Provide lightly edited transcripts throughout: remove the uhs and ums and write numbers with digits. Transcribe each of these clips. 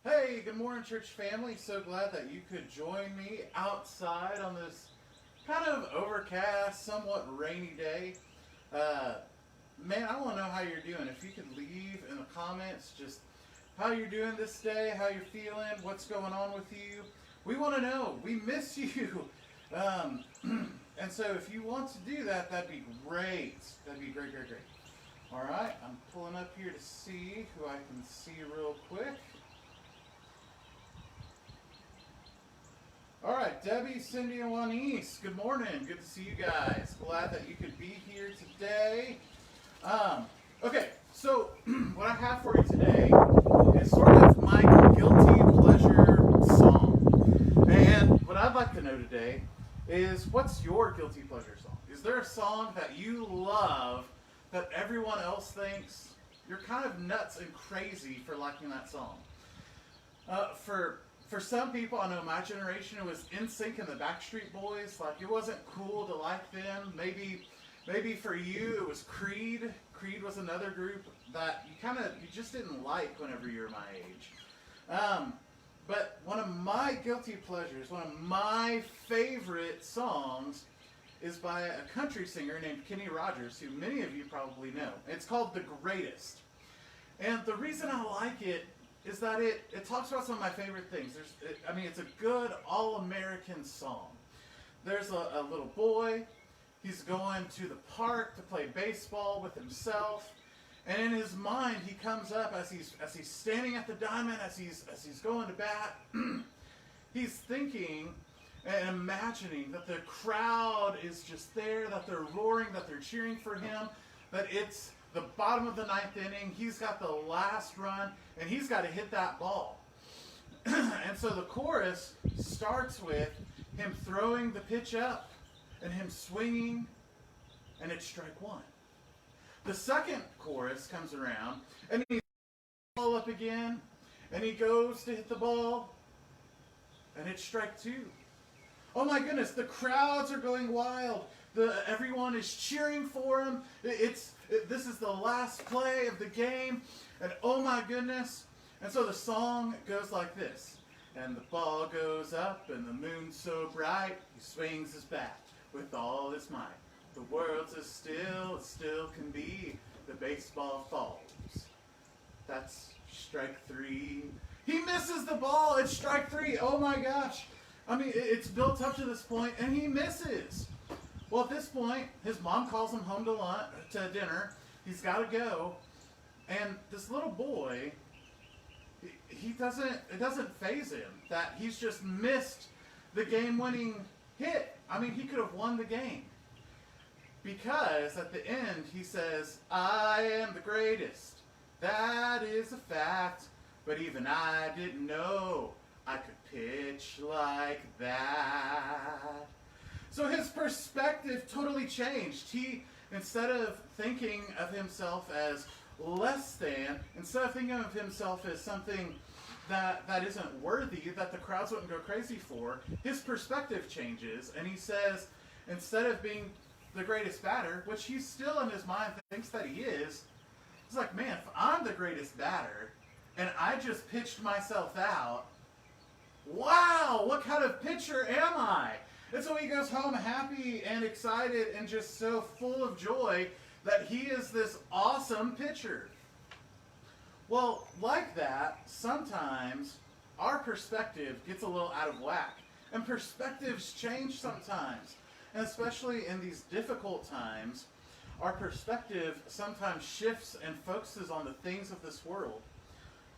Hey, good morning, church family. So glad that you could join me outside on this kind of overcast, somewhat rainy day. Uh, Man, I want to know how you're doing. If you could leave in the comments just how you're doing this day, how you're feeling, what's going on with you. We want to know. We miss you. Um, and so if you want to do that, that'd be great. That'd be great, great, great. All right, I'm pulling up here to see who I can see real quick. All right, Debbie, Cindy, and Juanice, good morning. Good to see you guys. Glad that you could be here today. Okay, so what I have for you today is sort of my guilty pleasure song. And what I'd like to know today is, what's your guilty pleasure song? Is there a song that you love that everyone else thinks you're kind of nuts and crazy for liking that song? For some people, I know my generation, it was NSYNC and the Backstreet Boys. Like, it wasn't cool to like them. Maybe for you, it was Creed. Creed was another group that you just didn't like whenever you were my age. But one of my guilty pleasures, one of my favorite songs, is by a country singer named Kenny Rogers, who many of you probably know. It's called The Greatest. And the reason I like it is that it talks about some of my favorite things. It's a good all-American song. There's a little boy. He's going to the park to play baseball with himself. And in his mind, he comes up as he's standing at the diamond, as he's going to bat. He's thinking and imagining that the crowd is just there, that they're roaring, that they're cheering for him, that it's the bottom of the ninth inning. He's got the last run, and he's got to hit that ball. And so the chorus starts with him throwing the pitch up and him swinging, and it's strike one. The second chorus comes around, and he's ball up again, and he goes to hit the ball, and it's strike two. Oh my goodness, the crowds are going wild. Everyone is cheering for him. This is the last play of the game, and oh my goodness. And so the song goes like this. And the ball goes up, and the moon's so bright, he swings his bat with all his might. The world's as still can be, the baseball falls. That's strike three. He misses the ball, it's strike three. Oh my gosh. It's built up to this point, and he misses. Well, at this point, his mom calls him home to dinner. He's got to go. And this little boy, it doesn't faze him that he's just missed the game-winning hit. He could have won the game. Because at the end, he says, I am the greatest. That is a fact. But even I didn't know I could pitch like that. So his perspective totally changed. Instead of thinking of himself as less than, instead of thinking of himself as something that isn't worthy, that the crowds wouldn't go crazy for, his perspective changes, and he says, instead of being the greatest batter, which he still in his mind thinks that he is, he's like, man, if I'm the greatest batter, and I just pitched myself out, wow, what kind of pitcher am I? And so he goes home happy and excited and just so full of joy that he is this awesome pitcher. Well, like that, sometimes our perspective gets a little out of whack. And perspectives change sometimes. And especially in these difficult times, our perspective sometimes shifts and focuses on the things of this world.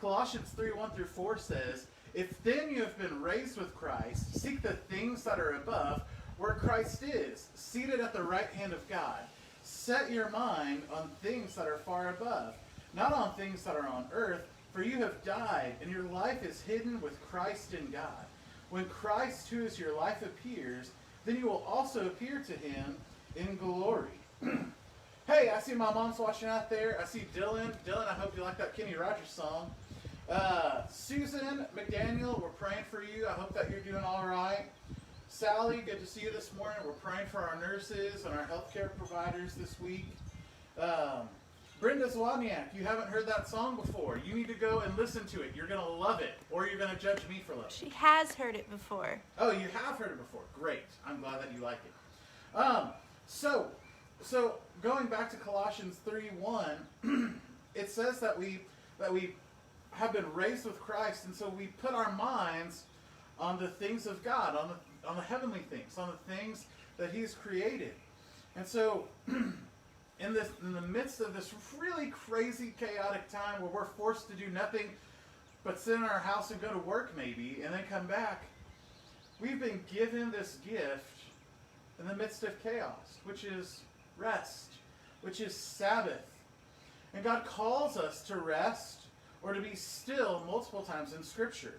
Colossians 3:1-4 says, if then you have been raised with Christ, seek the things that are above, where Christ is, seated at the right hand of God. Set your mind on things that are far above, not on things that are on earth, for you have died, and your life is hidden with Christ in God. When Christ, who is your life, appears, then you will also appear to him in glory. Hey, I see my mom's watching out there. I see Dylan. Dylan, I hope you like that Kenny Rogers song. Susan McDaniel, we're praying for you. I hope that you're doing all right. Sally, good to see you this morning. We're praying for our nurses and our healthcare providers this week. Brenda Zwadniak, you haven't heard that song before. You need to go and listen to it. You're going to love it, or you're going to judge me for loving it. She has heard it before. Oh, you have heard it before. Great. I'm glad that you like it. So going back to Colossians 3:1, it says that we have been raised with Christ, and so we put our minds on the things of God, on the heavenly things, on the things that He's created. And so in the midst of this really crazy, chaotic time where we're forced to do nothing but sit in our house and go to work maybe, and then come back, we've been given this gift in the midst of chaos, which is rest, which is Sabbath. And God calls us to rest or to be still multiple times in Scripture.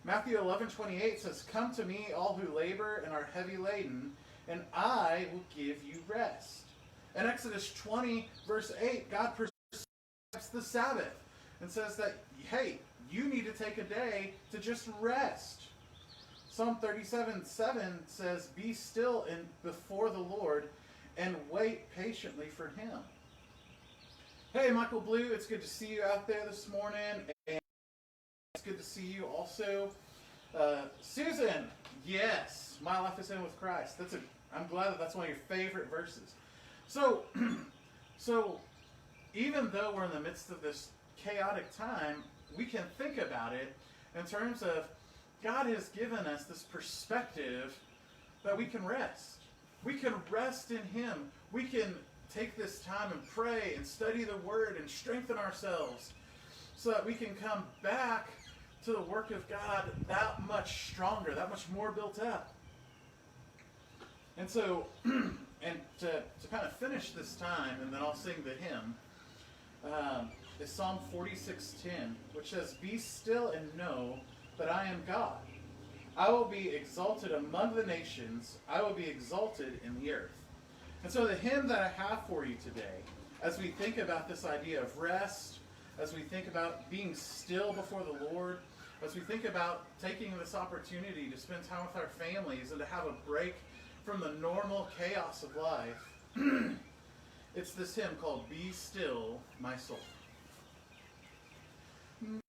Matthew 11:28 says, "Come to me, all who labor and are heavy laden, and I will give you rest." In Exodus 20, verse 8, God prescribes the Sabbath and says that, hey, you need to take a day to just rest. Psalm 37:7 says, "Be still before the Lord and wait patiently for Him." Hey, Michael Blue, it's good to see you out there this morning. And it's good to see you also. Susan, yes, my life is in with Christ. I'm glad that's one of your favorite verses. So even though we're in the midst of this chaotic time, we can think about it in terms of God has given us this perspective that we can rest. We can rest in Him. We can take this time and pray and study the Word and strengthen ourselves so that we can come back to the work of God that much stronger, that much more built up. And so, and to kind of finish this time, and then I'll sing the hymn, is Psalm 46:10, which says, "Be still and know that I am God. I will be exalted among the nations. I will be exalted in the earth." And so the hymn that I have for you today, as we think about this idea of rest, as we think about being still before the Lord, as we think about taking this opportunity to spend time with our families and to have a break from the normal chaos of life, it's this hymn called "Be Still, My Soul."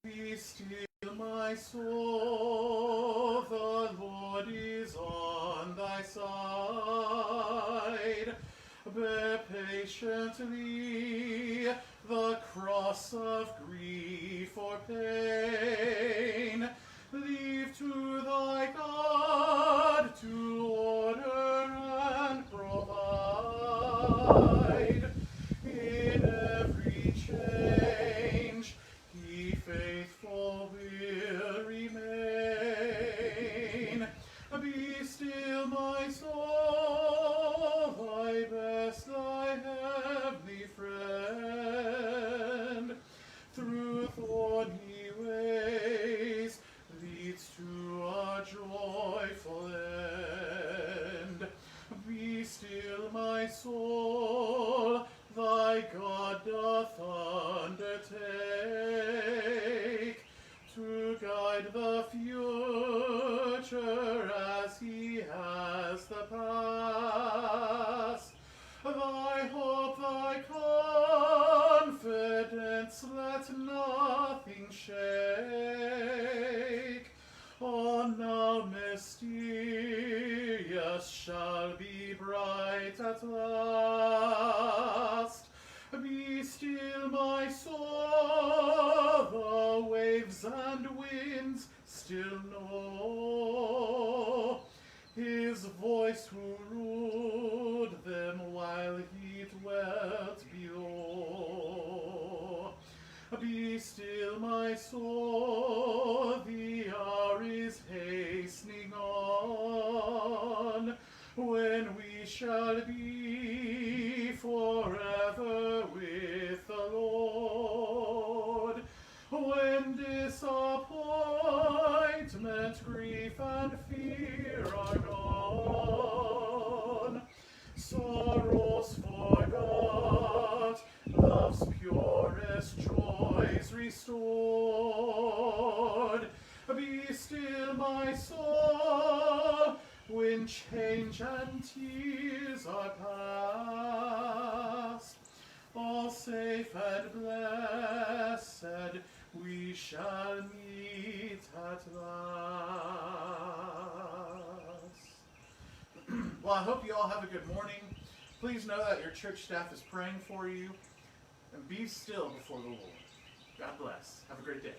Be still, my soul, the Lord is on thy side. Bear patiently the cross of grief or pain. Leave to thy God to order and provide. In every change He faithful will remain. Be still, my soul, thy best, thy heavenly friend. Through thorny ways leads to a joyful end. Be still, my soul, thy God doth undertake to guide the future as He has the past. Thy hope, thy confidence, let nothing shake. Oh, now mysterious shall be bright at last. Be still, my soul, the waves and winds still know His voice who ruled them while He dwelt below. Be still, my soul, the hour is hastening on, when we shall be forever with the Lord. When disappointment, grief, and fear are gone, sorrows forgot, love's purest joys restored. Be still, my soul, when change and tears are past. All safe and blessed we shall meet at last. Well, I hope you all have a good morning. Please know that your church staff is praying for you. And be still before the Lord. God bless. Have a great day.